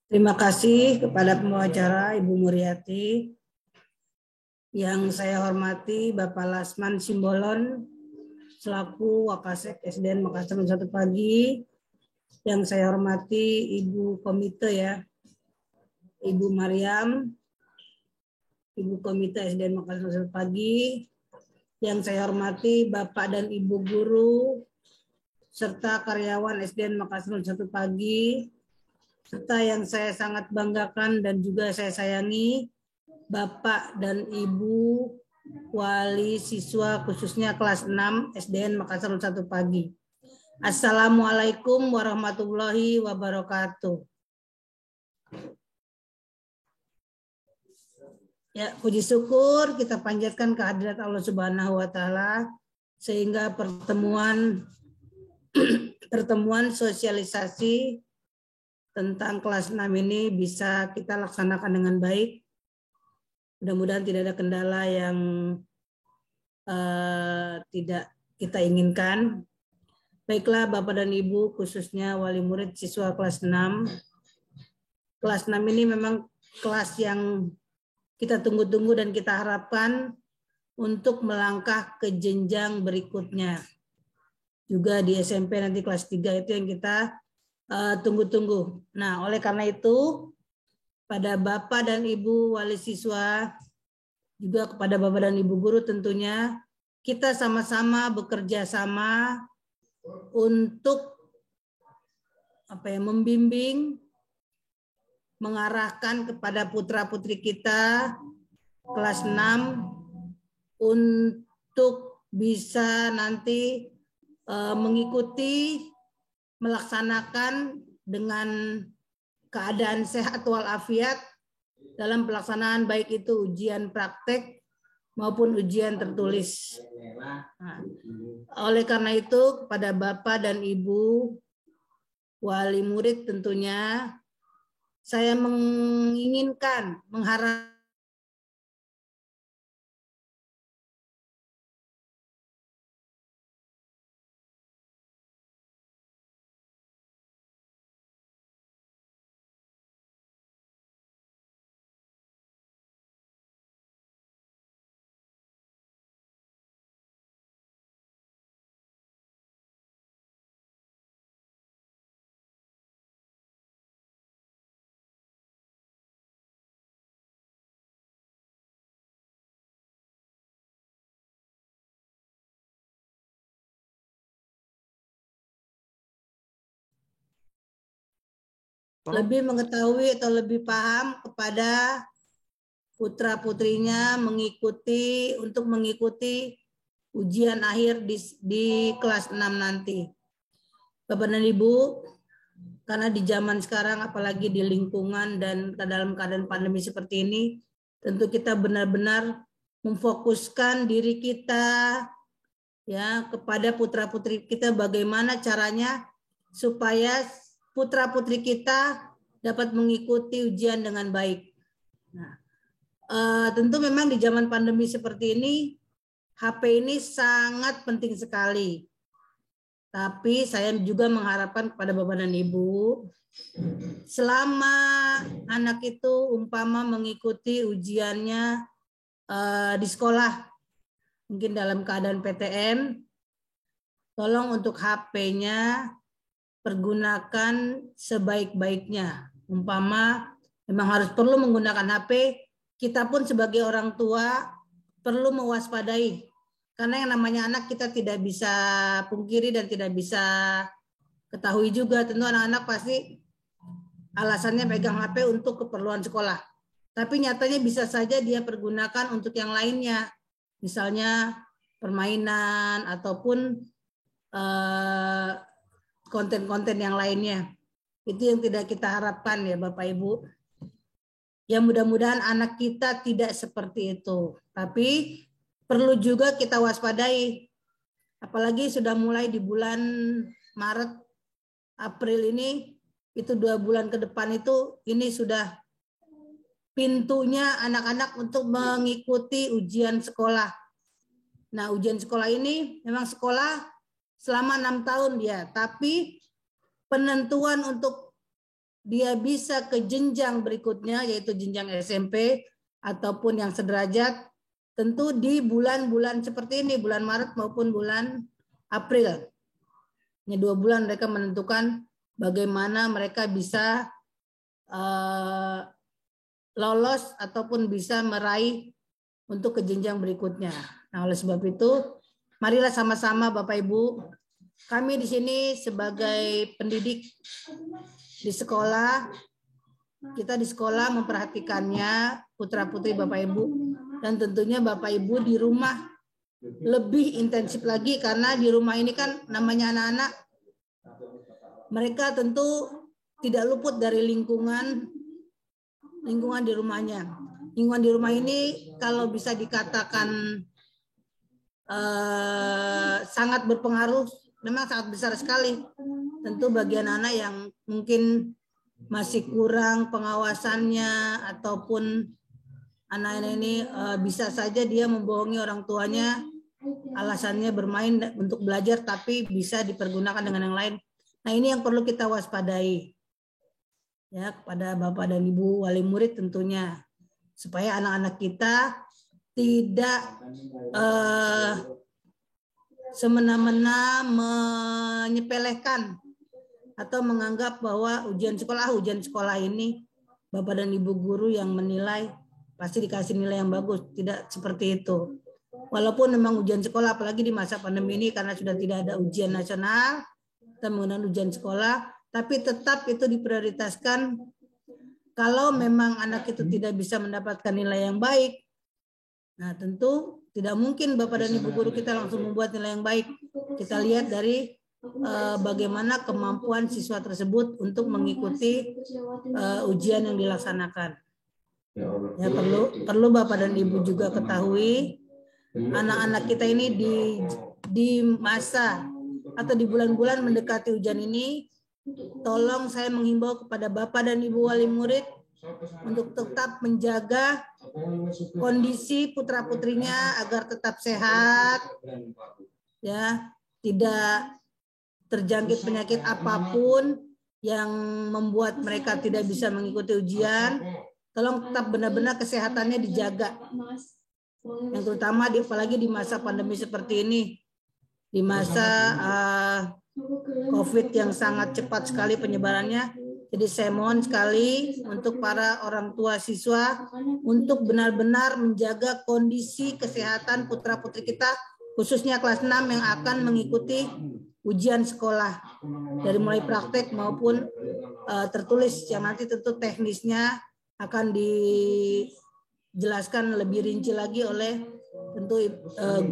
Terima kasih kepada pembicara Ibu Muriati. Yang saya hormati Bapak Lasman Simbolon selaku Wakasek SDN Makassar 1 pagi. Yang saya hormati Ibu Komite ya, Ibu Mariam, Ibu Komite SDN Makassar 1 pagi. Yang saya hormati Bapak dan Ibu guru serta karyawan SDN Makassar 1 pagi. Serta yang saya sangat banggakan dan juga saya sayangi, Bapak dan Ibu wali siswa khususnya kelas 6 SDN Makassar 1 pagi. Assalamualaikum warahmatullahi wabarakatuh. Ya, puji syukur kita panjatkan kehadirat Allah Subhanahu wa taala sehingga pertemuan sosialisasi tentang kelas 6 ini bisa kita laksanakan dengan baik. Mudah-mudahan tidak ada kendala yang tidak kita inginkan. Baiklah Bapak dan Ibu, khususnya wali murid siswa kelas 6. Kelas 6 ini memang kelas yang kita tunggu-tunggu dan kita harapkan untuk melangkah ke jenjang berikutnya. Juga di SMP nanti kelas 3 itu yang kita tunggu-tunggu. Nah, oleh karena itu, pada Bapak dan Ibu wali siswa, juga kepada Bapak dan Ibu guru tentunya, kita sama-sama bekerja sama untuk membimbing, mengarahkan kepada putra-putri kita kelas 6 untuk bisa nanti mengikuti, melaksanakan dengan keadaan sehat walafiat dalam pelaksanaan baik itu ujian praktek maupun ujian tertulis. Nah, oleh karena itu kepada Bapak dan Ibu wali murid tentunya saya menginginkan, mengharapkan lebih mengetahui atau lebih paham kepada putra-putrinya untuk mengikuti ujian akhir di kelas 6 nanti. Bapak dan Ibu, karena di zaman sekarang apalagi di lingkungan dan dalam keadaan pandemi seperti ini, tentu kita benar-benar memfokuskan diri kita ya kepada putra-putri kita, bagaimana caranya supaya putra-putri kita dapat mengikuti ujian dengan baik. Nah, tentu memang di zaman pandemi seperti ini, HP ini sangat penting sekali. Tapi saya juga mengharapkan kepada Bapak dan Ibu, selama anak itu umpama mengikuti ujiannya di sekolah, mungkin dalam keadaan PTM, tolong untuk HP-nya pergunakan sebaik-baiknya. Umpama memang harus perlu menggunakan HP, kita pun sebagai orang tua perlu mewaspadai. Karena yang namanya anak kita tidak bisa pungkiri dan tidak bisa ketahui juga. Tentu anak-anak pasti alasannya pegang HP untuk keperluan sekolah. Tapi nyatanya bisa saja dia pergunakan untuk yang lainnya. Misalnya permainan ataupun konten-konten yang lainnya. Itu yang tidak kita harapkan ya Bapak Ibu. Ya mudah-mudahan anak kita tidak seperti itu. Tapi perlu juga kita waspadai. Apalagi sudah mulai di bulan Maret, April ini, itu 2 bulan ke depan itu, ini sudah pintunya anak-anak untuk mengikuti ujian sekolah. Nah, ujian sekolah ini memang sekolah selama 6 tahun dia, tapi penentuan untuk dia bisa ke jenjang berikutnya, yaitu jenjang SMP ataupun yang sederajat, tentu di bulan-bulan seperti ini, bulan Maret maupun bulan April. Ini 2 bulan mereka menentukan bagaimana mereka bisa lolos ataupun bisa meraih untuk ke jenjang berikutnya. Nah, oleh sebab itu, marilah sama-sama Bapak Ibu, kami di sini sebagai pendidik di sekolah, kita di sekolah memperhatikannya putra-putri Bapak Ibu, dan tentunya Bapak Ibu di rumah lebih intensif lagi, karena di rumah ini kan namanya anak-anak, mereka tentu tidak luput dari lingkungan di rumahnya. Lingkungan di rumah ini kalau bisa dikatakan sangat berpengaruh, memang sangat besar sekali. Tentu bagi anak-anak yang mungkin masih kurang pengawasannya, ataupun anak-anak ini bisa saja dia membohongi orang tuanya, alasannya bermain untuk belajar, tapi bisa dipergunakan dengan yang lain. Nah, ini yang perlu kita waspadai ya, kepada Bapak dan Ibu wali murid tentunya, supaya anak-anak kita tidak semena-mena menyepelekan atau menganggap bahwa ujian sekolah ini Bapak dan Ibu guru yang menilai pasti dikasih nilai yang bagus. Tidak seperti itu. Walaupun memang ujian sekolah, apalagi di masa pandemi ini, karena sudah tidak ada ujian nasional, kita menggunakan ujian sekolah, tapi tetap itu diprioritaskan. Kalau memang anak itu tidak bisa mendapatkan nilai yang baik, nah tentu tidak mungkin Bapak dan Ibu guru kita langsung membuat nilai yang baik. Kita lihat dari bagaimana kemampuan siswa tersebut untuk mengikuti ujian yang dilaksanakan. Ya, perlu Bapak dan Ibu juga ketahui, anak-anak kita ini di masa atau di bulan-bulan mendekati ujian ini, tolong saya menghimbau kepada Bapak dan Ibu wali murid untuk tetap menjaga kondisi putra-putrinya agar tetap sehat, ya, tidak terjangkit penyakit apapun yang membuat mereka tidak bisa mengikuti ujian. Tolong tetap benar-benar kesehatannya dijaga. Yang terutama apalagi di masa pandemi seperti ini, di masa COVID yang sangat cepat sekali penyebarannya. Jadi saya mohon sekali untuk para orang tua siswa untuk benar-benar menjaga kondisi kesehatan putra-putri kita, khususnya kelas 6 yang akan mengikuti ujian sekolah, dari mulai praktek maupun tertulis, yang nanti tentu teknisnya akan dijelaskan lebih rinci lagi oleh tentu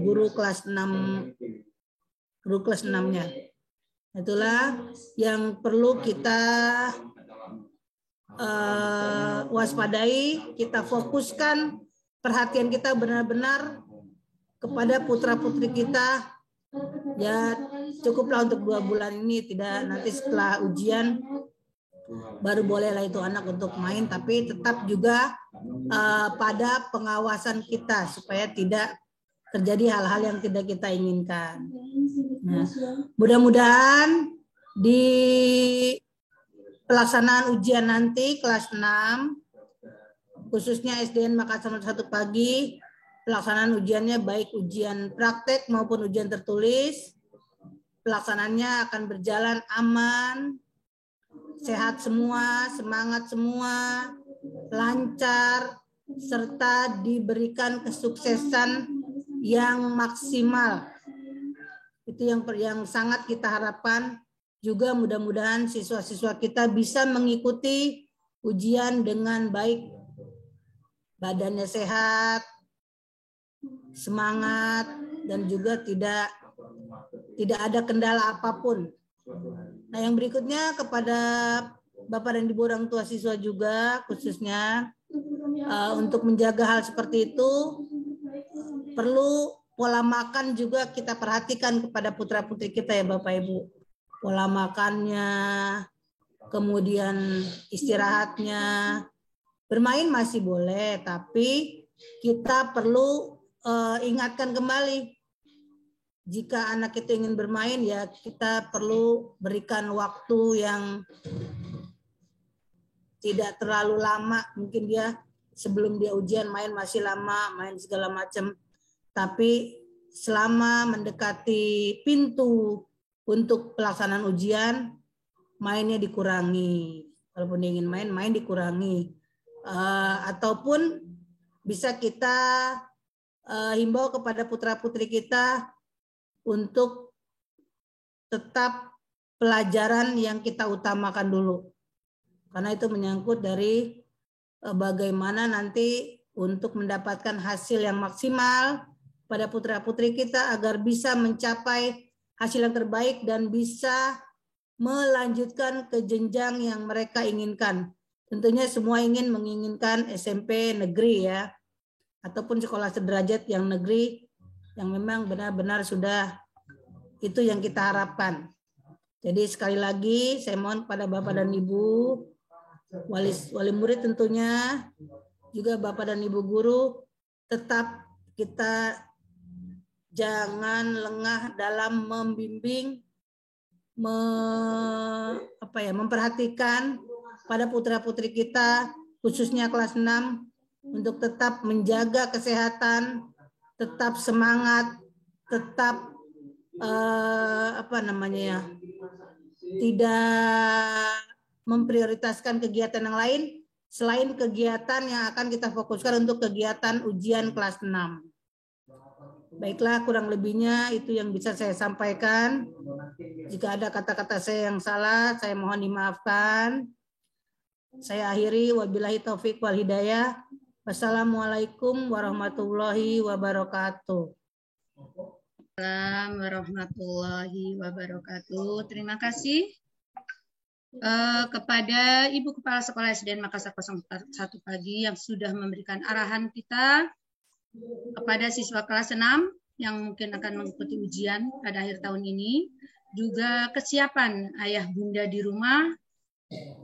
guru kelas 6-nya. Itulah yang perlu kita waspadai, kita fokuskan perhatian kita benar-benar kepada putra-putri kita. Ya, cukuplah untuk 2 bulan ini, tidak nanti setelah ujian baru bolehlah itu anak untuk main, tapi tetap juga pada pengawasan kita supaya tidak terjadi hal-hal yang tidak kita inginkan. Nah, mudah-mudahan di pelaksanaan ujian nanti kelas 6, khususnya SDN Makassar 1 pagi, pelaksanaan ujiannya baik ujian praktek maupun ujian tertulis, pelaksanaannya akan berjalan aman, sehat semua, semangat semua, lancar, serta diberikan kesuksesan yang maksimal. Itu yang sangat kita harapkan. Juga mudah-mudahan siswa-siswa kita bisa mengikuti ujian dengan baik, badannya sehat, semangat, dan juga tidak ada kendala apapun. Nah, yang berikutnya kepada Bapak dan Ibu orang tua siswa juga, khususnya untuk menjaga hal seperti itu, perlu pola makan juga kita perhatikan kepada putra-putri kita ya Bapak Ibu. Pola makannya, kemudian istirahatnya. Bermain masih boleh, tapi kita perlu ingatkan kembali jika anak itu ingin bermain, ya kita perlu berikan waktu yang tidak terlalu lama. Mungkin dia sebelum dia ujian main masih lama, main segala macam. Tapi selama mendekati pintu untuk pelaksanaan ujian, mainnya dikurangi. Walaupun dia ingin main, main dikurangi. Ataupun bisa kita himbau kepada putra-putri kita untuk tetap pelajaran yang kita utamakan dulu. Karena itu menyangkut dari bagaimana nanti untuk mendapatkan hasil yang maksimal pada putra-putri kita agar bisa mencapai hasil yang terbaik dan bisa melanjutkan ke jenjang yang mereka inginkan. Tentunya semua menginginkan SMP negeri ya, ataupun sekolah sederajat yang negeri yang memang benar-benar sudah itu yang kita harapkan. Jadi sekali lagi saya mohon pada Bapak dan Ibu, wali murid tentunya, juga Bapak dan Ibu guru, tetap kita jangan lengah dalam membimbing, memperhatikan pada putra-putri kita, khususnya kelas 6, untuk tetap menjaga kesehatan, tetap semangat, tetap tidak memprioritaskan kegiatan yang lain selain kegiatan yang akan kita fokuskan untuk kegiatan ujian kelas 6. Baiklah, kurang lebihnya itu yang bisa saya sampaikan. Jika ada kata-kata saya yang salah, saya mohon dimaafkan. Saya akhiri, wabillahi taufik wal hidayah. Wassalamualaikum warahmatullahi wabarakatuh. Assalamualaikum warahmatullahi wabarakatuh. Terima kasih kepada Ibu Kepala Sekolah SDN Makassar 01 pagi yang sudah memberikan arahan kita kepada siswa kelas 6 yang mungkin akan mengikuti ujian pada akhir tahun ini, juga kesiapan ayah bunda di rumah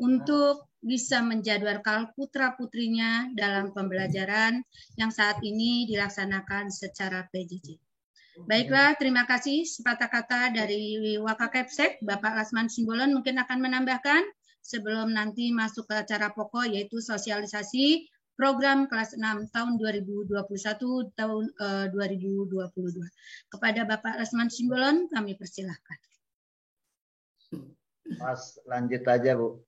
untuk bisa menjadwalkan putra-putrinya dalam pembelajaran yang saat ini dilaksanakan secara PJJ. Baiklah, terima kasih. Sepatah kata dari Wakakepsek, Bapak Lasman Simbolon mungkin akan menambahkan sebelum nanti masuk ke acara pokok, yaitu sosialisasi program kelas 6 tahun 2021 tahun 2022. Kepada Bapak Lasman Simbolon kami persilahkan. Mas, lanjut aja, Bu.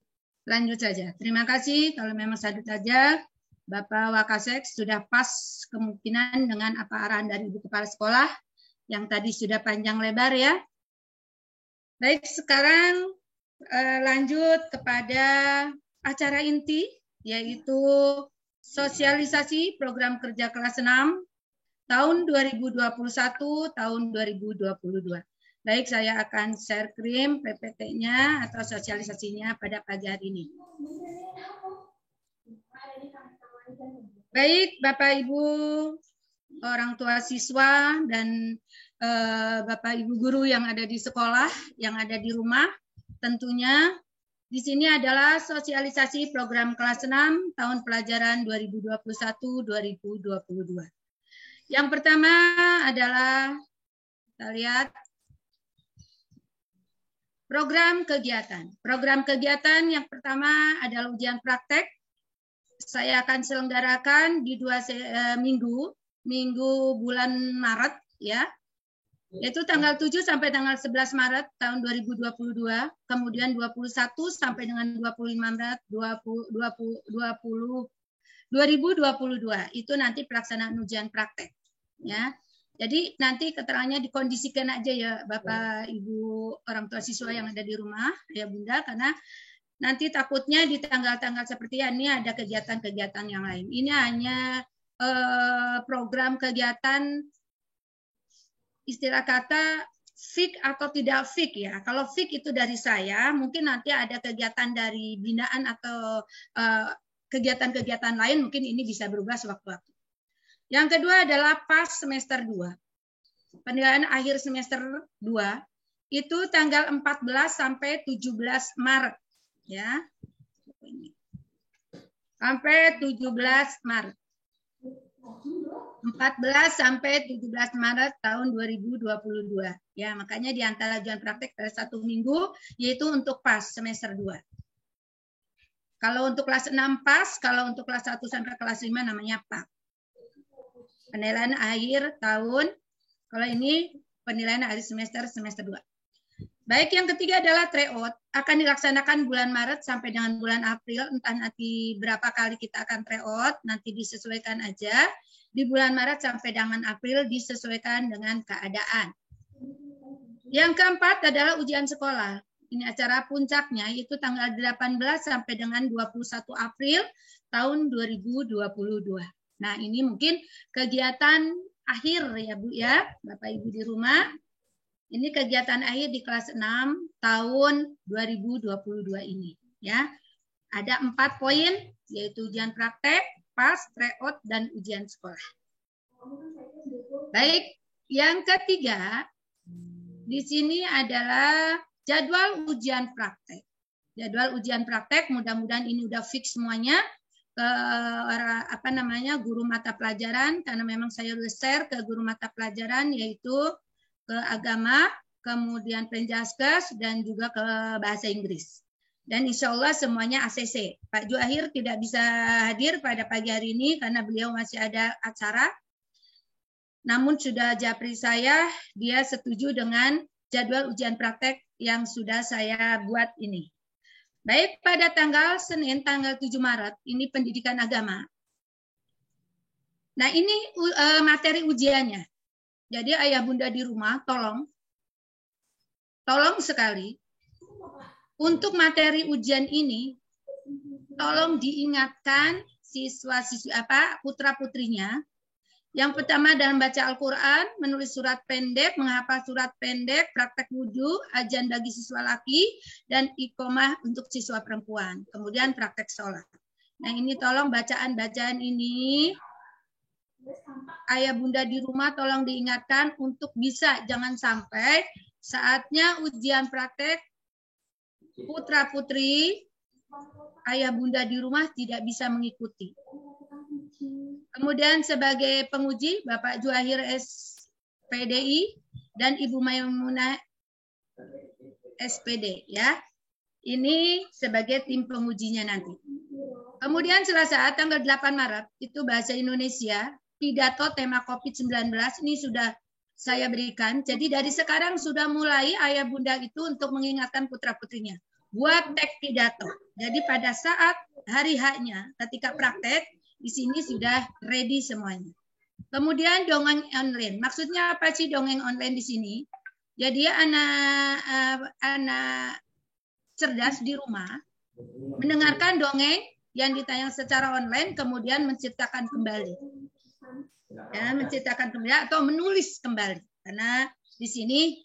Lanjut saja. Terima kasih. Kalau memang lanjut saja, Bapak Wakasek sudah pas kemungkinan dengan apa arahan dari Ibu Kepala Sekolah yang tadi sudah panjang lebar ya. Baik, sekarang lanjut kepada acara inti, yaitu sosialisasi program kerja kelas 6 tahun 2021 tahun 2022. Baik, saya akan share screen PPT-nya atau sosialisasinya pada pagi hari ini. Baik, Bapak Ibu orang tua siswa dan Bapak Ibu guru yang ada di sekolah, yang ada di rumah, tentunya di sini adalah sosialisasi program kelas 6 tahun pelajaran 2021-2022. Yang pertama adalah kita lihat program kegiatan. Program kegiatan yang pertama adalah ujian praktek. Saya akan selenggarakan di 2 minggu bulan Maret ya. Yaitu tanggal 7 sampai tanggal 11 Maret tahun 2022, kemudian 21 sampai dengan 25 Maret 2022. Itu nanti pelaksanaan ujian praktek ya. Jadi nanti keterangannya dikondisikan aja ya Bapak Ibu orang tua siswa yang ada di rumah ya Bunda, karena nanti takutnya di tanggal-tanggal seperti ini ada kegiatan-kegiatan yang lain. Ini hanya program kegiatan istilah kata fik atau tidak fik ya. Kalau fik itu dari saya, mungkin nanti ada kegiatan dari binaan atau kegiatan-kegiatan lain, mungkin ini bisa berubah sewaktu-waktu. Yang kedua adalah pas semester 2. Penilaian akhir semester 2 itu tanggal 14 sampai 17 Maret ya. Sampai 17 Maret. 14 sampai 17 Maret tahun 2022. Ya, makanya di antara ujian praktek pada 1 minggu, yaitu untuk PAS semester 2. Kalau untuk kelas 6 PAS, kalau untuk kelas 1 sampai kelas 5 namanya PAK. Penilaian akhir tahun, kalau ini penilaian akhir semester 2. Baik, yang ketiga adalah tryout. Akan dilaksanakan bulan Maret sampai dengan bulan April. Entah nanti berapa kali kita akan tryout, nanti disesuaikan aja. Di bulan Maret sampai dengan April disesuaikan dengan keadaan. Yang keempat adalah ujian sekolah. Ini acara puncaknya, yaitu tanggal 18 sampai dengan 21 April tahun 2022. Nah, ini mungkin kegiatan akhir ya Bu ya, Bapak Ibu di rumah. Ini kegiatan akhir di kelas 6 tahun 2022 ini ya. Ada 4 poin, yaitu ujian praktek, PAS, tryout, dan ujian sekolah. Baik, yang ketiga di sini adalah jadwal ujian praktek. Jadwal ujian praktek mudah-mudahan ini udah fix semuanya ke guru mata pelajaran, karena memang saya udah share ke guru mata pelajaran yaitu ke agama, kemudian Penjaskes, dan juga ke bahasa Inggris. Dan insya Allah semuanya ACC. Pak Juahir tidak bisa hadir pada pagi hari ini karena beliau masih ada acara. Namun sudah japri saya, dia setuju dengan jadwal ujian praktek yang sudah saya buat ini. Baik, pada tanggal Senin, tanggal 7 Maret, ini pendidikan agama. Nah, ini materi ujiannya. Jadi ayah bunda di rumah, tolong sekali, untuk materi ujian ini, tolong diingatkan siswa-siswi putra-putrinya. Yang pertama dalam baca Al-Quran, menulis surat pendek, menghafal surat pendek, praktek wudhu, ajan bagi siswa laki, dan iqomah untuk siswa perempuan. Kemudian praktek sholat. Nah ini tolong bacaan-bacaan ini, ayah bunda di rumah tolong diingatkan untuk bisa, jangan sampai saatnya ujian praktek putra-putri, ayah bunda di rumah tidak bisa mengikuti. Kemudian sebagai penguji, Bapak Juahir SPDI dan Ibu Maimunah SPD ya. Ini sebagai tim pengujinya nanti. Kemudian Selasa tanggal 8 Maret itu bahasa Indonesia, pidato tema COVID-19 ini sudah saya berikan. Jadi dari sekarang sudah mulai ayah bunda itu untuk mengingatkan putra-putrinya. Buat teks pidato. Jadi pada saat hari H-nya ketika praktek, di sini sudah ready semuanya. Kemudian dongeng online. Maksudnya apa sih dongeng online di sini? Jadi anak cerdas di rumah mendengarkan dongeng yang ditayang secara online, kemudian menciptakan kembali. Ya, menciptakan kembali atau menulis kembali. Karena di sini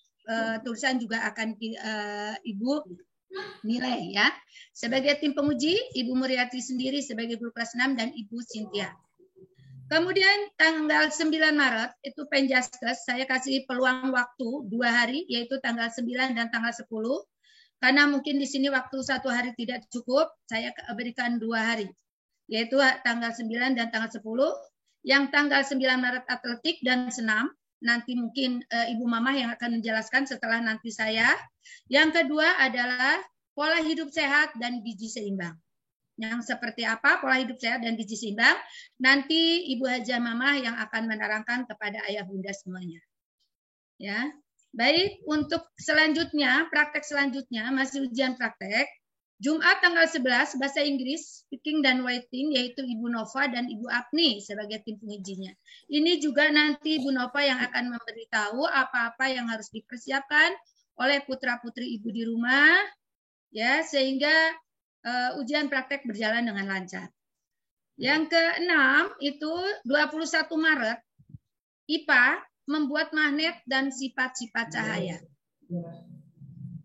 tulisan juga akan Ibu nilai ya. Sebagai tim penguji, Ibu Muriati sendiri sebagai guru kelas 6 dan Ibu Cynthia. Kemudian tanggal 9 Maret itu Penjaskes, saya kasih peluang waktu 2 hari, yaitu tanggal 9 dan tanggal 10. Karena mungkin di sini waktu 1 hari tidak cukup, saya berikan 2 hari, yaitu tanggal 9 dan tanggal 10. Yang tanggal 9 Maret atletik dan senam, nanti mungkin Ibu Mama yang akan menjelaskan setelah nanti saya. Yang kedua adalah pola hidup sehat dan gizi seimbang. Yang seperti apa pola hidup sehat dan gizi seimbang, nanti Ibu Hajah Mama yang akan menerangkan kepada ayah bunda semuanya. Ya. Baik, untuk selanjutnya, praktek selanjutnya masih ujian praktek. Jumat tanggal 11 bahasa Inggris, speaking dan writing, yaitu Ibu Nova dan Ibu Apni sebagai tim pengujinya. Ini juga nanti Ibu Nova yang akan memberitahu apa-apa yang harus dipersiapkan oleh putra-putri Ibu di rumah, ya, sehingga ujian praktek berjalan dengan lancar. Yang keenam itu 21 Maret, IPA membuat magnet dan sifat-sifat cahaya.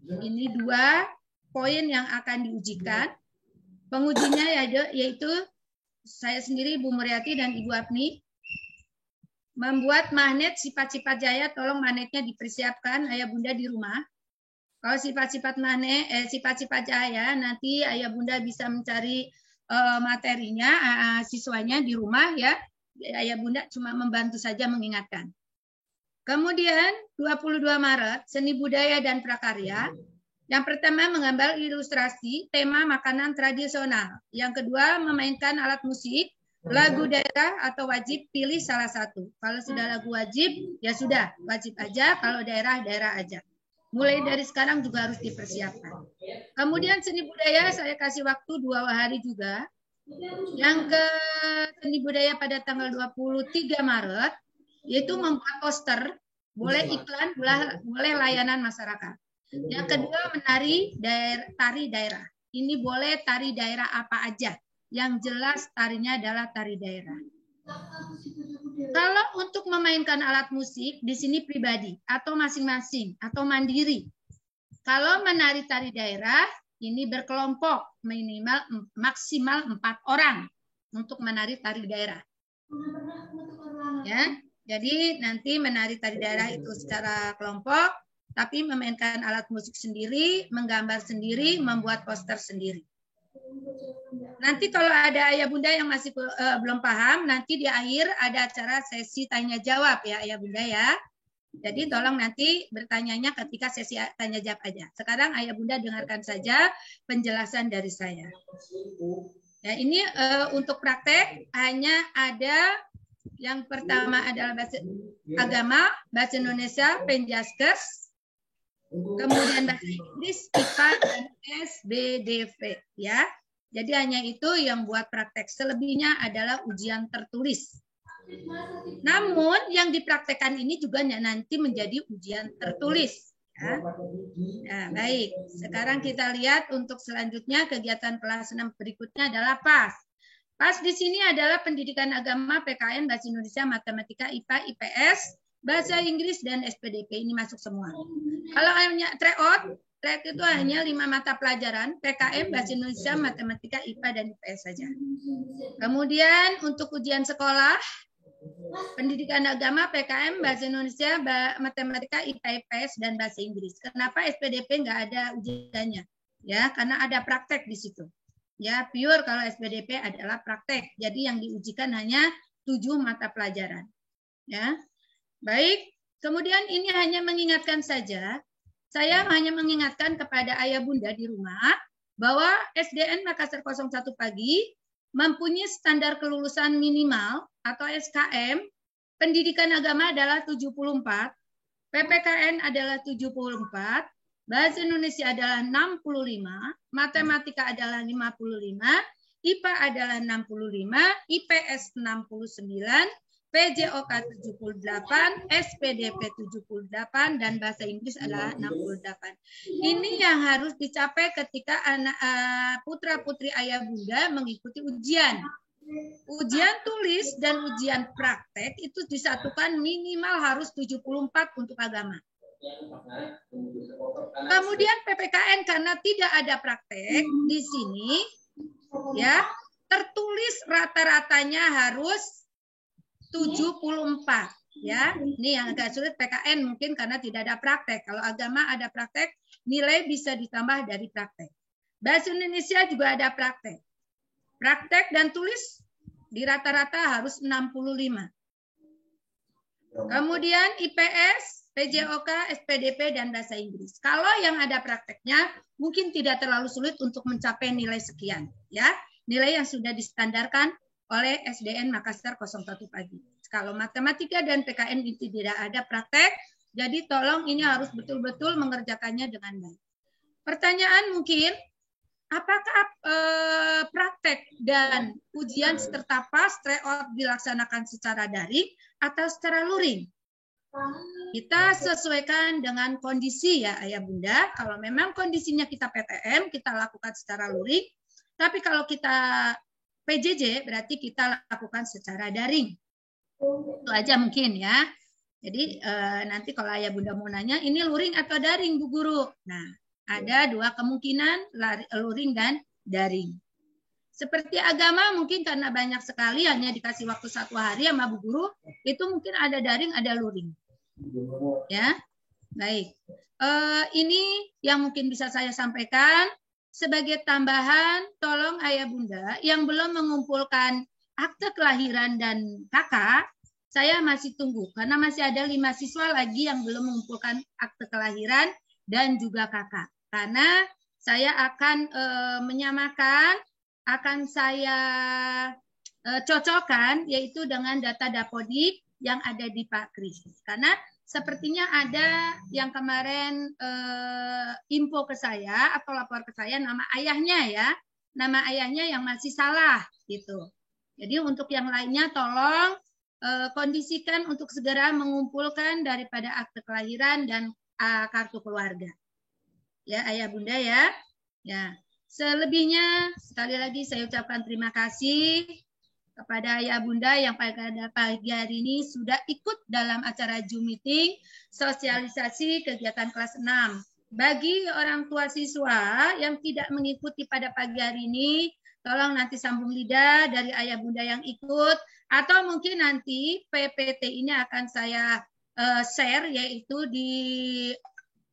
Ini 2 poin yang akan diujikan. Pengujinya yaitu saya sendiri, Ibu Muriati dan Ibu Apni. Membuat magnet sifat-sifat cahaya, tolong magnetnya dipersiapkan ayah bunda di rumah. Kalau sifat-sifat magnet, sifat-sifat cahaya, nanti ayah bunda bisa mencari materinya, siswanya di rumah ya. Ayah Bunda cuma membantu saja mengingatkan. Kemudian 22 Maret, seni budaya dan prakarya. Yang pertama menggambar ilustrasi tema makanan tradisional. Yang kedua memainkan alat musik, lagu daerah atau wajib pilih salah satu. Kalau sudah lagu wajib, ya sudah wajib aja. Kalau daerah, daerah aja. Mulai dari sekarang juga harus dipersiapkan. Kemudian seni budaya saya kasih waktu 2 hari juga. Yang ke seni budaya pada tanggal 23 Maret, yaitu membuat poster, boleh iklan, boleh layanan masyarakat. Yang kedua menari tari daerah. Ini boleh tari daerah apa aja. Yang jelas tarinya adalah tari daerah. Kalau untuk memainkan alat musik, di sini pribadi atau masing-masing atau mandiri. Kalau menari tari daerah, ini berkelompok minimal maksimal 4 orang untuk menari tari daerah. Ya, jadi nanti menari tari daerah itu secara kelompok, tapi memainkan alat musik sendiri, menggambar sendiri, membuat poster sendiri. Nanti kalau ada ayah bunda yang masih belum paham, nanti di akhir ada acara sesi tanya jawab ya ayah bunda ya. Jadi tolong nanti bertanyanya ketika sesi tanya jawab aja. Sekarang ayah bunda dengarkan saja penjelasan dari saya. Ya, ini untuk praktek hanya ada yang pertama adalah bahasa agama, bahasa Indonesia, Penjaskes, kemudian bahasa Inggris, IPA, dan SBDV ya. Jadi hanya itu yang buat praktek. Selebihnya adalah ujian tertulis. Namun yang dipraktekkan ini juga nanti menjadi ujian tertulis. Ya. Nah, baik. Sekarang kita lihat untuk selanjutnya kegiatan kelas 6 berikutnya adalah PAS. PAS di sini adalah pendidikan agama, PKN, bahasa Indonesia, matematika, IPA, IPS, bahasa Inggris, dan SPDP. Ini masuk semua. Kalau hanya tryout itu hanya 5 mata pelajaran, PKM, bahasa Indonesia, matematika, IPA, dan IPS saja. Kemudian untuk ujian sekolah, pendidikan agama, PKM, bahasa Indonesia, matematika, IPA, IPS, dan bahasa Inggris. Kenapa SPDP nggak ada ujiannya? Ya, karena ada praktek di situ. Ya, pure kalau SPDP adalah praktek. Jadi yang diujikan hanya 7 mata pelajaran. Ya, baik. Kemudian ini hanya mengingatkan saja. Saya hanya mengingatkan kepada ayah bunda di rumah bahwa SDN Makassar 01 Pagi mempunyai standar kelulusan minimal atau SKM, pendidikan agama adalah 74, PPKN adalah 74, bahasa Indonesia adalah 65, matematika adalah 55, IPA adalah 65, IPS 69, PJOK 78, SPDP 78, dan bahasa Inggris adalah 68. Ini yang harus dicapai ketika anak putra-putri ayah bunda mengikuti ujian. Ujian tulis dan ujian praktek itu disatukan minimal harus 74 untuk agama. Kemudian PPKN karena tidak ada praktek di sini, ya tertulis rata-ratanya harus 74 ya. Ini yang agak sulit PKN mungkin karena tidak ada praktek. Kalau agama ada praktek, nilai bisa ditambah dari praktek. Bahasa Indonesia juga ada praktek. Praktek dan tulis di rata-rata harus 65. Kemudian IPS, PJOK, SPDP, dan bahasa Inggris. Kalau yang ada prakteknya mungkin tidak terlalu sulit untuk mencapai nilai sekian ya. Nilai yang sudah distandarkan oleh SDN Makassar 01 Pagi. Kalau matematika dan PKN itu tidak ada praktek, jadi tolong ini harus betul-betul mengerjakannya dengan baik. Pertanyaan mungkin, apakah praktek dan ujian serta PAS tryout dilaksanakan secara daring atau secara luring? Kita sesuaikan dengan kondisi ya ayah bunda. Kalau memang kondisinya kita PTM, kita lakukan secara luring. Tapi kalau kita PJJ berarti kita lakukan secara daring. Itu aja mungkin ya. Jadi nanti kalau ayah bunda mau nanya, ini luring atau daring Bu Guru? Nah, ada 2 kemungkinan, luring dan daring. Seperti agama mungkin karena banyak sekali, hanya dikasih waktu 1 hari sama Bu Guru, itu mungkin ada daring, ada luring. Ya, baik. Ini yang mungkin bisa saya sampaikan. Sebagai tambahan, tolong ayah bunda yang belum mengumpulkan akte kelahiran dan kakak, saya masih tunggu karena masih ada 5 siswa lagi yang belum mengumpulkan akte kelahiran dan juga kakak. Karena saya akan menyamakan, akan saya cocokkan yaitu dengan data Dapodik yang ada di Pak Kris. Karena sepertinya ada yang kemarin info ke saya atau lapor ke saya nama ayahnya ya, nama ayahnya yang masih salah gitu. Jadi untuk yang lainnya tolong kondisikan untuk segera mengumpulkan daripada akte kelahiran dan kartu keluarga. Ya, Ayah Bunda ya. Ya. Selebihnya sekali lagi saya ucapkan terima kasih kepada Ayah Bunda yang pada pagi hari ini sudah ikut dalam acara Zoom meeting sosialisasi kegiatan kelas 6. Bagi orang tua siswa yang tidak mengikuti pada pagi hari ini, tolong nanti sambung lidah dari Ayah Bunda yang ikut, atau mungkin nanti PPT ini akan saya share yaitu di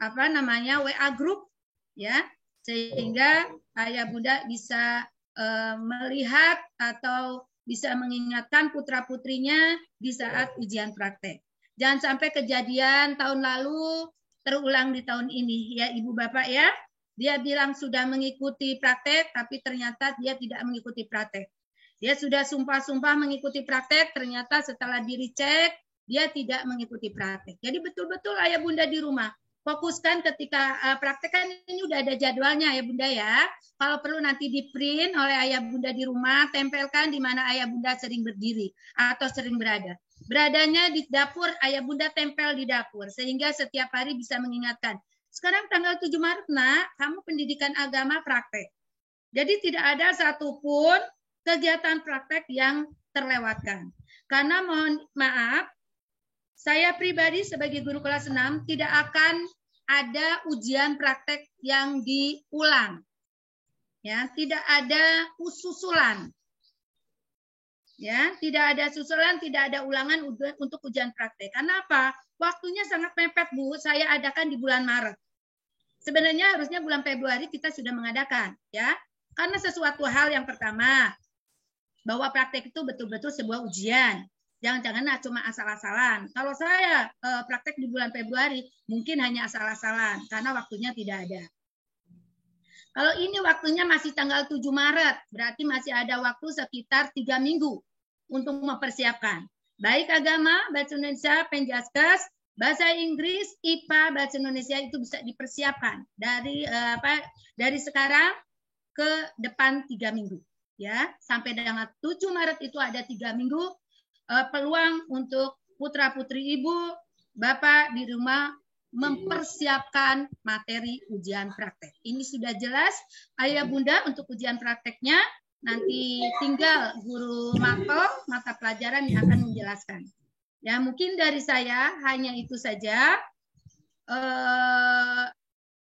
WA group ya, sehingga Ayah Bunda bisa melihat atau bisa mengingatkan putra-putrinya di saat ujian praktek. Jangan sampai kejadian tahun lalu terulang di tahun ini ya Ibu Bapak ya. Dia bilang sudah mengikuti praktek tapi ternyata dia tidak mengikuti praktek. Dia sudah sumpah-sumpah mengikuti praktek, ternyata setelah dicek dia tidak mengikuti praktek. Jadi betul-betul Ayah Bunda di rumah fokuskan ketika praktek kan ini udah ada jadwalnya ya Bunda ya. Kalau perlu nanti di print oleh Ayah Bunda di rumah, tempelkan di mana Ayah Bunda sering berdiri atau sering berada. Beradanya di dapur, Ayah Bunda tempel di dapur sehingga setiap hari bisa mengingatkan. Sekarang tanggal 7 Maret, Nak, kamu pendidikan agama praktek. Jadi tidak ada satupun kegiatan praktek yang terlewatkan. Karena mohon maaf, saya pribadi sebagai guru kelas 6 tidak akan ada ujian praktek yang diulang. Ya, tidak ada susulan. Ya, tidak ada susulan, tidak ada ulangan untuk ujian praktek. Karena apa? Waktunya sangat mepet, Bu. Saya adakan di bulan Maret. Sebenarnya harusnya bulan Februari kita sudah mengadakan, ya. Karena sesuatu hal yang pertama, bahwa praktek itu betul-betul sebuah ujian. Jangan-jangan cuma asal-asalan. Kalau saya praktek di bulan Februari, mungkin hanya asal-asalan, karena waktunya tidak ada. Kalau ini waktunya masih tanggal 7 Maret, berarti masih ada waktu sekitar 3 minggu untuk mempersiapkan. Baik agama, bahasa Indonesia, Penjaskes, bahasa Inggris, IPA, bahasa Indonesia itu bisa dipersiapkan dari sekarang ke depan 3 minggu. Ya, sampai dengan 7 Maret itu ada 3 minggu peluang untuk putra-putri ibu, bapak di rumah mempersiapkan materi ujian praktek. Ini sudah jelas, Ayah Bunda untuk ujian prakteknya, nanti tinggal guru mata pelajaran yang akan menjelaskan. Ya, mungkin dari saya hanya itu saja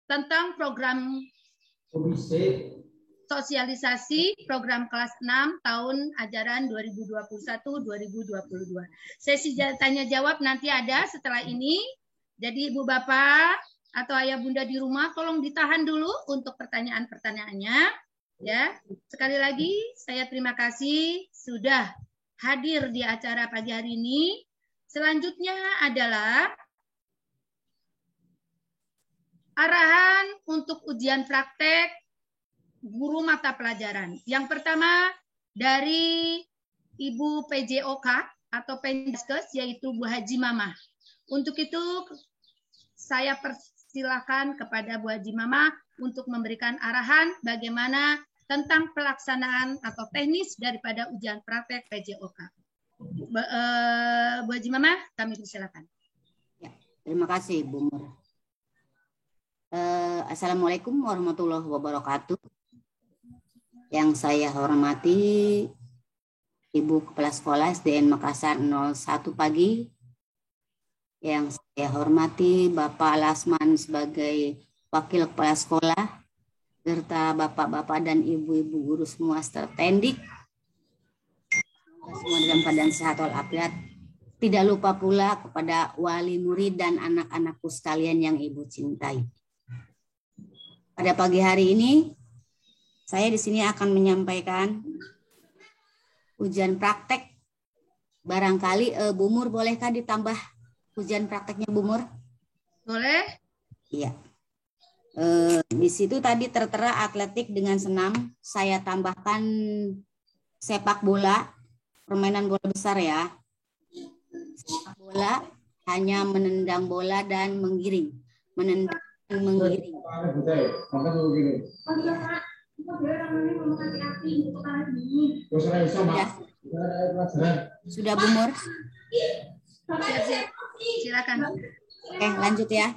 tentang program sosialisasi program kelas 6 tahun ajaran 2021-2022. Sesi tanya jawab nanti ada setelah ini. Jadi Ibu Bapak atau Ayah Bunda di rumah tolong ditahan dulu untuk pertanyaan-pertanyaannya. Ya, sekali lagi saya terima kasih sudah hadir di acara pagi hari ini. Selanjutnya adalah arahan untuk ujian praktek guru mata pelajaran. Yang pertama dari Ibu PJOK atau Penjaskes yaitu Bu Haji Mama. Untuk itu saya persilahkan kepada Bu Haji Mama untuk memberikan arahan bagaimana tentang pelaksanaan atau teknis daripada ujian praktek PJOK. Bu Haji Mama, kami persilakan. Ya, terima kasih Bu Mur. Assalamualaikum warahmatullahi wabarakatuh. Yang saya hormati Ibu Kepala Sekolah SDN Makassar 01 pagi. Yang saya hormati Bapak Lasman sebagai Wakil Kepala Sekolah, serta Bapak-Bapak dan Ibu-Ibu guru semua serta tendik. Semua dalam keadaan sehat walafiat. Tidak lupa pula kepada wali murid dan anak-anakku sekalian yang Ibu cintai. Pada pagi hari ini, saya di sini akan menyampaikan ujian praktek. Barangkali Bu Mur, bolehkah ditambah ujian prakteknya Bu Mur? Boleh? Iya. Di situ tadi tertera atletik dengan senam. Saya tambahkan sepak bola, permainan bola besar ya. Sepak bola hanya menendang bola dan menggiring. Menendang dan menggiring. Sudah Bu Mur? Siap-siap. Silakan. Oke, lanjut ya.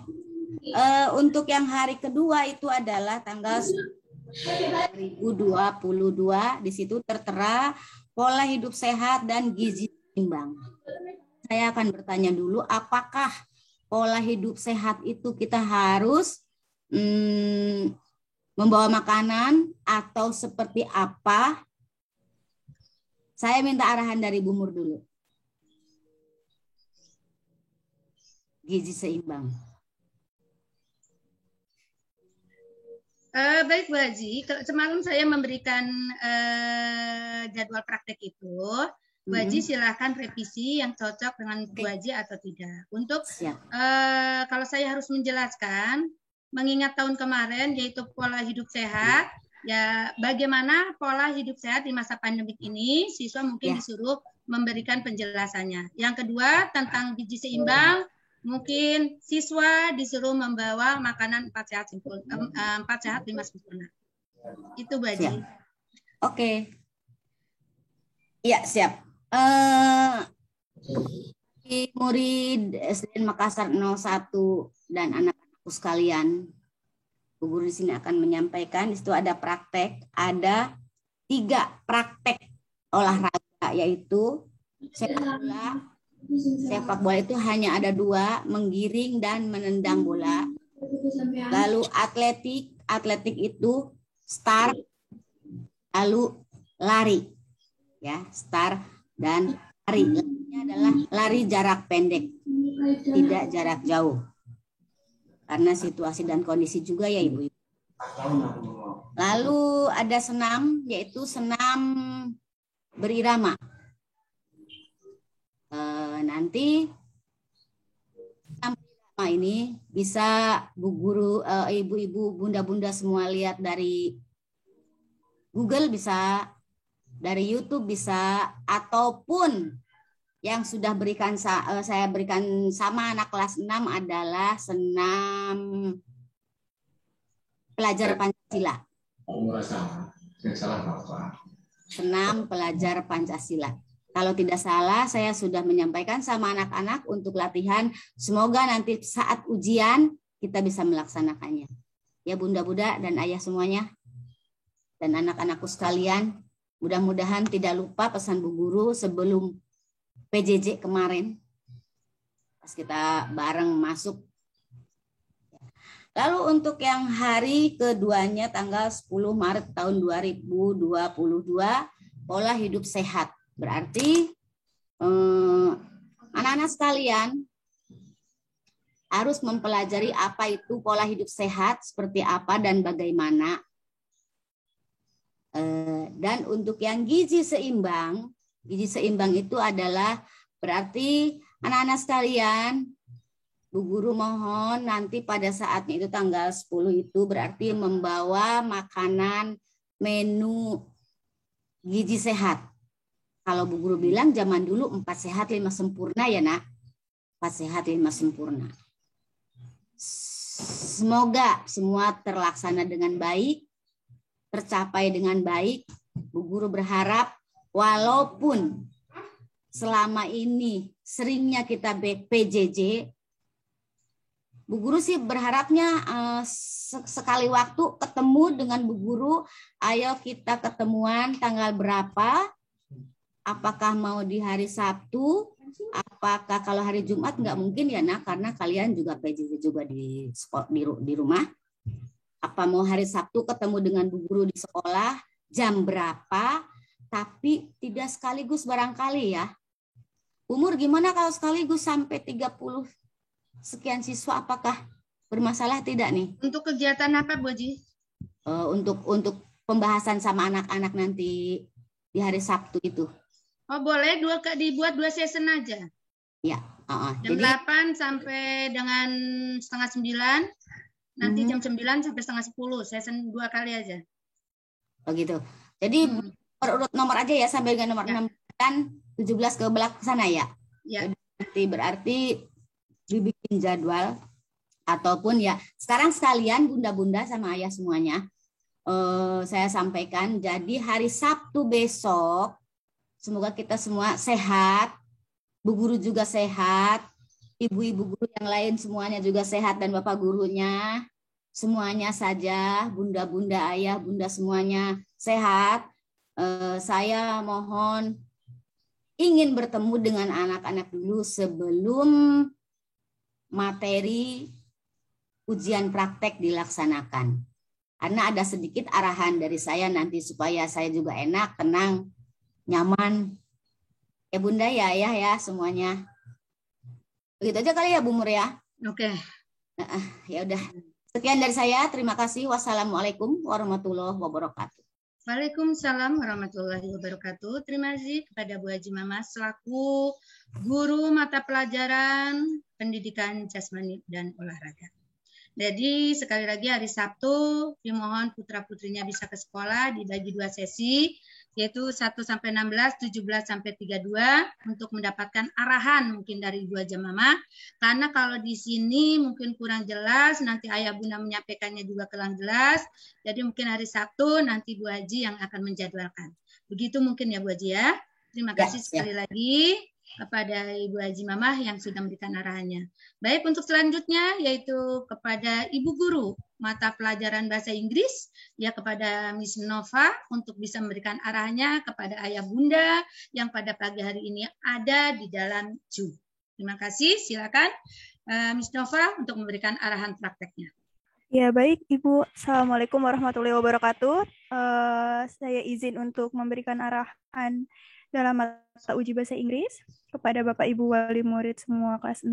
Untuk yang hari kedua itu adalah tanggal 2022. Di situ tertera pola hidup sehat dan gizi seimbang. Saya akan bertanya dulu, apakah pola hidup sehat itu kita harus membawa makanan atau seperti apa? Saya minta arahan dari Bu Mur dulu. Gizi seimbang. Baik Bu Haji, semalam saya memberikan jadwal praktek itu. Bu Haji silahkan revisi yang cocok dengan Bu Haji atau tidak. Untuk kalau saya harus menjelaskan, mengingat tahun kemarin yaitu pola hidup sehat, ya bagaimana pola hidup sehat di masa pandemik ini, siswa mungkin disuruh memberikan penjelasannya. Yang kedua tentang gizi seimbang, mungkin siswa disuruh membawa makanan 4 sehat 5 sempurna. Itu Bu Haji. Oke. Iya, siap. Murid SDN Makassar 01 dan anak-anakku sekalian, Bu Guru di sini akan menyampaikan. Di situ ada praktek, ada 3 praktek olahraga, yaitu sepak bola itu hanya ada 2, menggiring dan menendang bola. Lalu atletik itu start, lalu lari, ya, start dan lari. Larinya adalah lari jarak pendek, tidak jarak jauh, karena situasi dan kondisi juga ya Ibu. Lalu ada senam, yaitu senam berirama. Nanti ini bisa Bu Guru, ibu-ibu, bunda-bunda semua lihat dari Google, bisa dari YouTube, bisa, ataupun yang sudah saya berikan sama anak kelas 6 adalah senam pelajar Pancasila. Senam pelajar Pancasila. Kalau tidak salah, saya sudah menyampaikan sama anak-anak untuk latihan. Semoga nanti saat ujian kita bisa melaksanakannya. Ya bunda-bunda dan ayah semuanya. Dan anak-anakku sekalian, mudah-mudahan tidak lupa pesan Bu Guru sebelum PJJ kemarin. Pas kita bareng masuk. Lalu untuk yang hari keduanya tanggal 10 Maret tahun 2022, pola hidup sehat. Berarti anak-anak sekalian harus mempelajari apa itu pola hidup sehat, seperti apa dan bagaimana. Dan untuk yang gizi seimbang itu adalah berarti anak-anak sekalian, Bu Guru mohon nanti pada saatnya itu tanggal 10 itu berarti membawa makanan menu gizi sehat. Kalau Bu Guru bilang zaman dulu 4 sehat 5 sempurna ya nak. 4 sehat 5 sempurna. Semoga semua terlaksana dengan baik, tercapai dengan baik. Bu Guru berharap walaupun selama ini seringnya kita PJJ, Bu Guru sih berharapnya sekali waktu ketemu dengan Bu Guru, ayo kita ketemuan tanggal berapa, apakah mau di hari Sabtu, apakah kalau hari Jumat nggak mungkin ya nak, karena kalian juga PJJ juga di rumah. Apa mau hari Sabtu ketemu dengan Bu Guru di sekolah, jam berapa, tapi tidak sekaligus barangkali ya. Umur gimana kalau sekaligus sampai 30 sekian siswa, apakah bermasalah tidak nih? Untuk kegiatan apa Bu Haji? Untuk pembahasan sama anak-anak nanti di hari Sabtu itu. Oh, boleh dibuat 2 season aja. Ya. Jam Jadi 8 sampai dengan setengah 9, nanti jam 9 sampai setengah 10, season 2 kali aja. begitu. Jadi urut nomor aja ya sampai dengan nomor 6 dan 17 ke belakang sana ya. Ya. Berarti dibikin jadwal ataupun ya sekarang sekalian bunda-bunda sama ayah semuanya saya sampaikan. Jadi hari Sabtu besok semoga kita semua sehat, Bu Guru juga sehat, ibu-ibu guru yang lain semuanya juga sehat dan bapak gurunya semuanya saja, bunda-bunda, ayah, bunda semuanya sehat. Saya mohon ingin bertemu dengan anak-anak dulu sebelum materi ujian praktek dilaksanakan. Karena ada sedikit arahan dari saya nanti supaya saya juga enak, tenang, nyaman. Ya Bunda ya, ayah ya semuanya. Begitu aja kali ya Bu Mur ya. Oke. Ya udah. Sekian dari saya. Terima kasih. Wassalamualaikum warahmatullahi wabarakatuh. Waalaikumsalam warahmatullahi wabarakatuh. Terima kasih kepada Bu Haji Mama selaku guru mata pelajaran pendidikan jasmani dan olahraga. Jadi sekali lagi hari Sabtu dimohon putra-putrinya bisa ke sekolah dibagi 2 sesi, yaitu 1 sampai 16, 17 sampai 32 untuk mendapatkan arahan mungkin dari Bu Haji Mama. Karena kalau di sini mungkin kurang jelas, nanti ayah bunda menyampaikannya juga kurang jelas. Jadi mungkin hari Sabtu nanti Bu Haji yang akan menjadwalkan. Begitu mungkin ya Bu Haji ya. Terima kasih sekali lagi kepada Ibu Haji Mamah yang sudah memberikan arahannya. Baik, untuk selanjutnya yaitu kepada Ibu Guru mata pelajaran bahasa Inggris, ya kepada Miss Nova untuk bisa memberikan arahannya kepada ayah bunda yang pada pagi hari ini ada di dalam Zoom. Terima kasih, silakan Miss Nova untuk memberikan arahan prakteknya. Ya baik Ibu, Assalamualaikum warahmatullahi wabarakatuh. Saya izin untuk memberikan arahan dalam mata uji bahasa Inggris kepada Bapak Ibu wali murid semua kelas 6.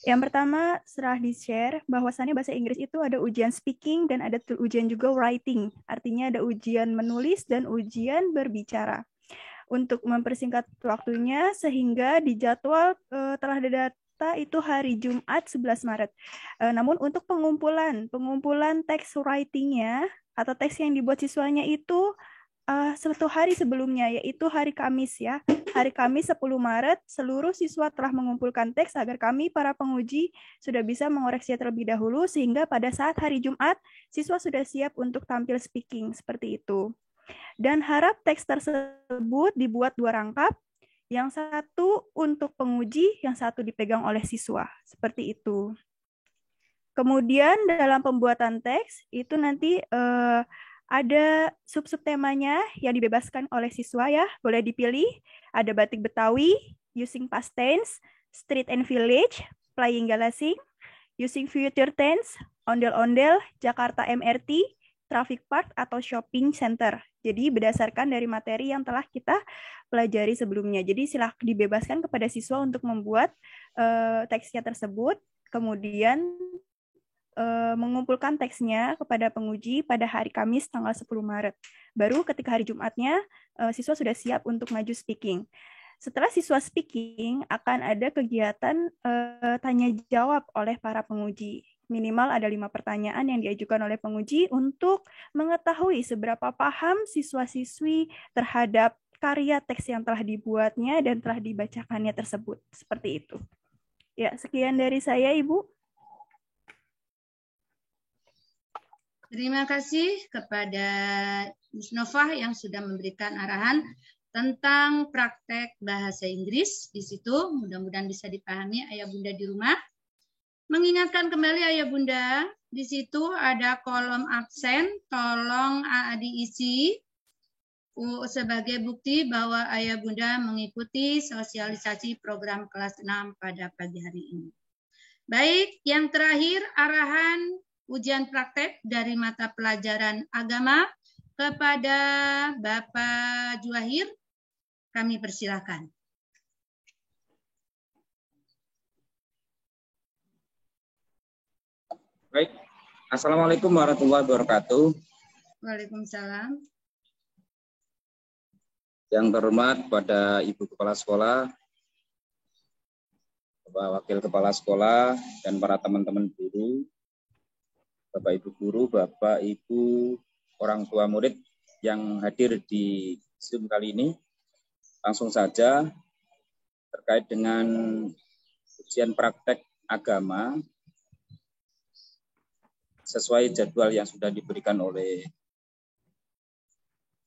Yang pertama, serah di-share bahwasannya bahasa Inggris itu ada ujian speaking dan ada ujian juga writing. Artinya ada ujian menulis dan ujian berbicara. Untuk mempersingkat waktunya sehingga di jadwal telah ada itu hari Jumat 11 Maret. Namun untuk pengumpulan teks writing-nya atau teks yang dibuat siswanya itu 1 hari sebelumnya, yaitu hari Kamis ya. Hari Kamis 10 Maret, seluruh siswa telah mengumpulkan teks agar kami para penguji sudah bisa mengoreksi terlebih dahulu sehingga pada saat hari Jumat, siswa sudah siap untuk tampil speaking, seperti itu. Dan harap teks tersebut dibuat 2 rangkap, yang satu untuk penguji, yang satu dipegang oleh siswa, seperti itu. Kemudian dalam pembuatan teks, itu nanti ada sub-sub temanya yang dibebaskan oleh siswa ya, boleh dipilih. Ada batik Betawi, using past tense, street and village, playing galasing, using future tense, ondel-ondel, Jakarta MRT, traffic park atau shopping center. Jadi berdasarkan dari materi yang telah kita pelajari sebelumnya. Jadi silakan dibebaskan kepada siswa untuk membuat teksnya tersebut, kemudian mengumpulkan teksnya kepada penguji pada hari Kamis tanggal 10 Maret. Baru ketika hari Jumatnya, siswa sudah siap untuk maju speaking. Setelah siswa speaking, akan ada kegiatan tanya jawab oleh para penguji. Minimal ada 5 pertanyaan yang diajukan oleh penguji untuk mengetahui seberapa paham siswa-siswi terhadap karya teks yang telah dibuatnya dan telah dibacakannya tersebut. Seperti itu. Ya, sekian dari saya, Ibu. Terima kasih kepada Miss Nova yang sudah memberikan arahan tentang praktek bahasa Inggris di situ. Mudah-mudahan bisa dipahami ayah bunda di rumah. Mengingatkan kembali ayah bunda, di situ ada kolom absen, tolong diisi sebagai bukti bahwa ayah bunda mengikuti sosialisasi program kelas 6 pada pagi hari ini. Baik, yang terakhir arahan ujian praktek dari mata pelajaran agama kepada Bapak Juahir. Kami persilakan. Baik. Assalamualaikum warahmatullahi wabarakatuh. Waalaikumsalam. Yang terhormat pada Ibu Kepala Sekolah, Bapak Wakil Kepala Sekolah, dan para teman-teman guru, Bapak Ibu guru, Bapak Ibu orang tua murid yang hadir di Zoom kali ini. Langsung saja terkait dengan ujian praktek agama sesuai jadwal yang sudah diberikan oleh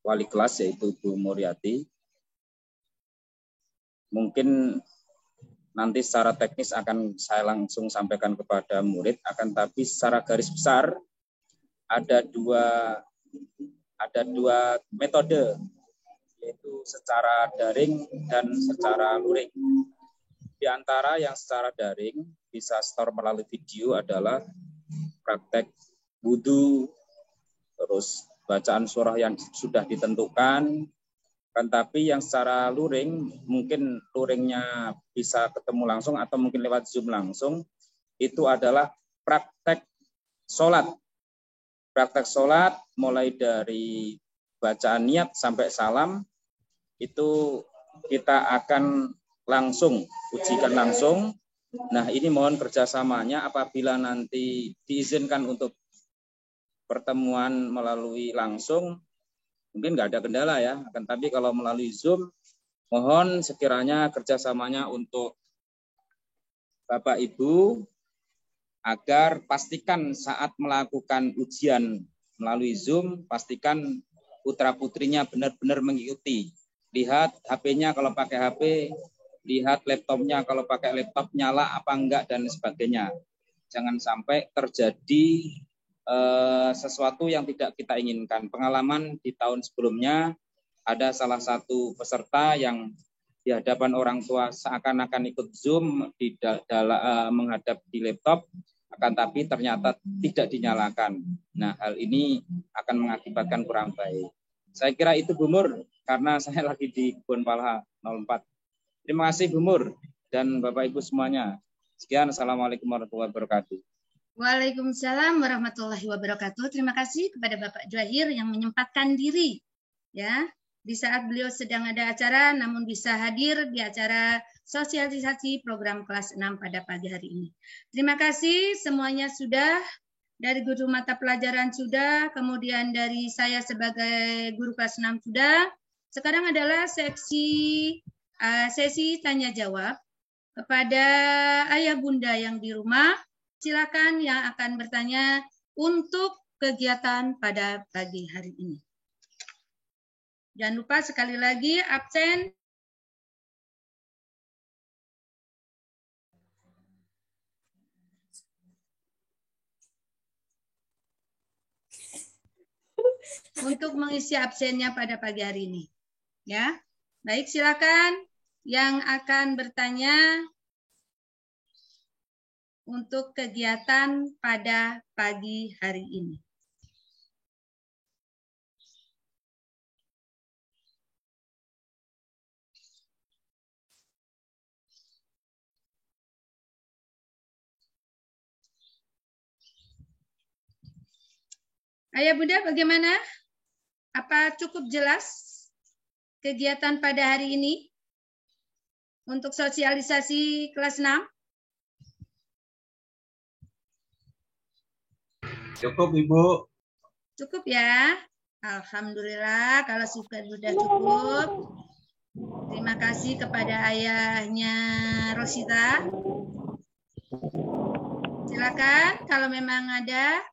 wali kelas, yaitu Bu Muriati. Mungkin nanti secara teknis akan saya langsung sampaikan kepada murid, akan tapi secara garis besar ada dua metode, yaitu secara daring dan secara luring. Di antara yang secara daring bisa store melalui video adalah praktek wudu, terus bacaan surah yang sudah ditentukan. Kan tapi yang secara luring, mungkin luringnya bisa ketemu langsung atau mungkin lewat Zoom langsung, itu adalah praktek sholat. Praktek sholat mulai dari bacaan niat sampai salam, itu kita akan langsung ujikan langsung. Nah, ini mohon kerjasamanya apabila nanti diizinkan untuk pertemuan melalui langsung, mungkin nggak ada kendala ya. Akan tapi kalau melalui Zoom, mohon sekiranya kerjasamanya untuk Bapak Ibu agar pastikan saat melakukan ujian melalui Zoom, pastikan putra-putrinya benar-benar mengikuti. Lihat HP-nya kalau pakai HP, lihat laptopnya kalau pakai laptop nyala apa enggak dan sebagainya. Jangan sampai terjadi sesuatu yang tidak kita inginkan. Pengalaman di tahun sebelumnya ada salah satu peserta yang di hadapan orang tua seakan-akan ikut Zoom menghadap di laptop, akan tapi ternyata tidak dinyalakan. Nah, hal ini akan mengakibatkan kurang baik. Saya kira itu Bu Mur, karena saya lagi di Kebun Palha 04. Terima kasih Bu Mur dan Bapak Ibu semuanya. Sekian, Assalamualaikum warahmatullahi wabarakatuh. Waalaikumsalam warahmatullahi wabarakatuh. Terima kasih kepada Bapak Johir yang menyempatkan diri ya di saat beliau sedang ada acara, namun bisa hadir di acara sosialisasi program kelas 6 pada pagi hari ini. Terima kasih semuanya sudah, dari guru mata pelajaran sudah, kemudian dari saya sebagai guru kelas 6 sudah. Sekarang adalah sesi tanya jawab kepada ayah bunda yang di rumah. Silakan yang akan bertanya untuk kegiatan pada pagi hari ini. Jangan lupa sekali lagi absen. Untuk mengisi absennya pada pagi hari ini. Ya. Baik, silakan yang akan bertanya untuk kegiatan pada pagi hari ini. Ayah Bunda bagaimana? Apa cukup jelas kegiatan pada hari ini untuk sosialisasi kelas 6? Cukup, Ibu. Cukup ya. Alhamdulillah kalau sudah cukup. Terima kasih kepada ayahnya Rosita. Silakan kalau memang ada.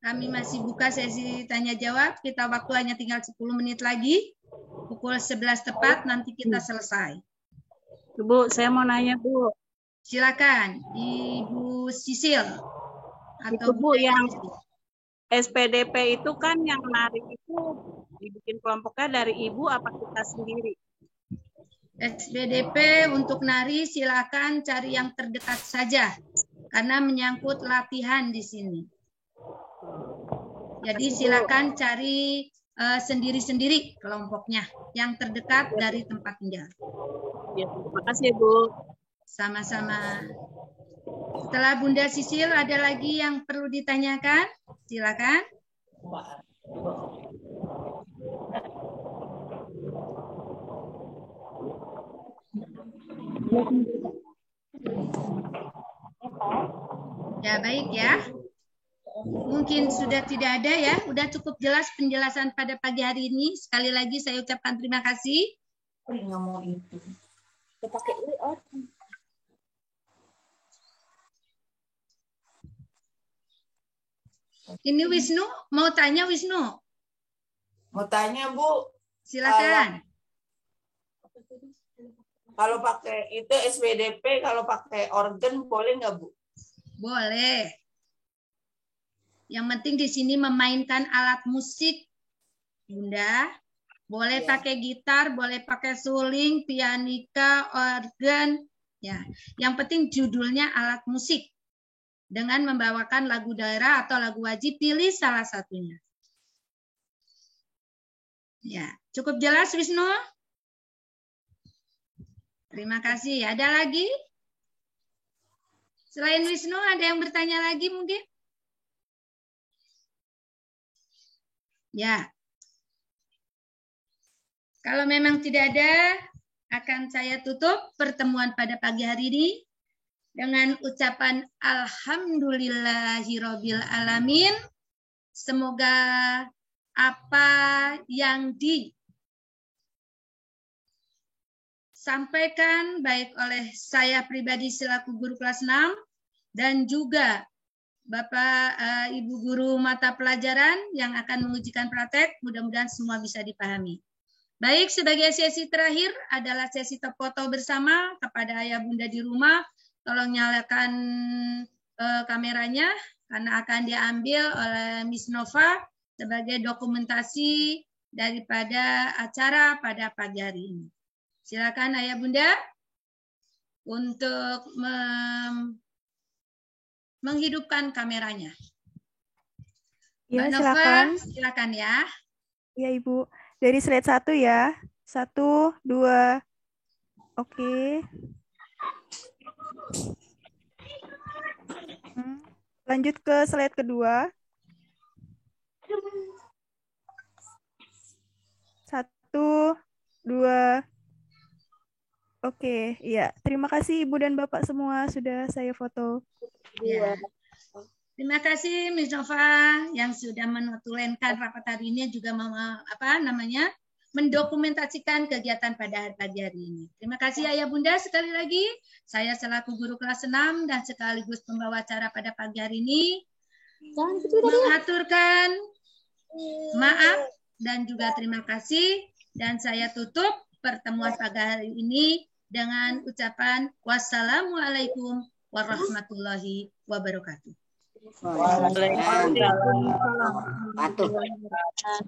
Kami masih buka sesi tanya jawab. Kita waktu hanya tinggal 10 menit lagi. Pukul 11 tepat nanti kita selesai. Bu, saya mau nanya, Bu. Silakan, Ibu Sisil. Itu Bu, yang SPDP itu kan yang nari itu dibikin kelompoknya dari Ibu apa kita sendiri? SPDP untuk nari silakan cari yang terdekat saja karena menyangkut latihan di sini. Jadi silakan cari sendiri-sendiri kelompoknya yang terdekat dari tempat tinggal. Ya, terima kasih Bu. Sama-sama. Setelah Bunda Sisil, ada lagi yang perlu ditanyakan? Silakan. Ya, baik ya. Mungkin sudah tidak ada ya. Udah cukup jelas penjelasan pada pagi hari ini. Sekali lagi saya ucapkan terima kasih. Ini Wisnu, mau tanya Wisnu? Mau tanya Bu, Silakan. kalau pakai itu SPDP, kalau pakai organ boleh nggak Bu? Boleh. Yang penting di sini memainkan alat musik, Bunda. Boleh Ya. pakai gitar, boleh pakai suling, pianika, organ. Ya, yang penting judulnya alat musik. Dengan membawakan lagu daerah atau lagu wajib, pilih salah satunya. Ya, cukup jelas Wisnu? Terima kasih. Ada lagi? Selain Wisnu, ada yang bertanya lagi mungkin? Ya. Kalau memang tidak ada, akan saya tutup pertemuan pada pagi hari ini dengan ucapan Alhamdulillahirabbil alamin. Semoga apa yang disampaikan baik oleh saya pribadi selaku guru kelas 6 dan juga Bapak Ibu guru mata pelajaran yang akan mengujikan praktek, mudah-mudahan semua bisa dipahami. Baik, sebagai sesi terakhir adalah sesi foto bersama. Kepada ayah bunda di rumah, tolong nyalakan kameranya karena akan diambil oleh Miss Nova sebagai dokumentasi daripada acara pada pagi hari ini. Silakan ayah bunda untuk menghidupkan kameranya. Ya, Mbak Nova, silakan. silakan ya. Ya, Ibu. Dari slide 1 ya. 1, 2. Oke. Lanjut ke slide kedua. 1, 2. Oke, iya. Terima kasih Ibu dan Bapak semua sudah saya foto. Ya. Terima kasih Miss Nova yang sudah menotulenkan rapat hari ini juga mendokumentasikan kegiatan pada pagi hari ini. Terima kasih Ayah Bunda sekali lagi. Saya selaku guru kelas 6 dan sekaligus pembawa acara pada pagi hari ini mengaturkan maaf dan juga terima kasih, dan saya tutup pertemuan pagi hari ini dengan ucapan wassalamualaikum warahmatullahi wabarakatuh. Waalaikumsalam warahmatullahi wabarakatuh.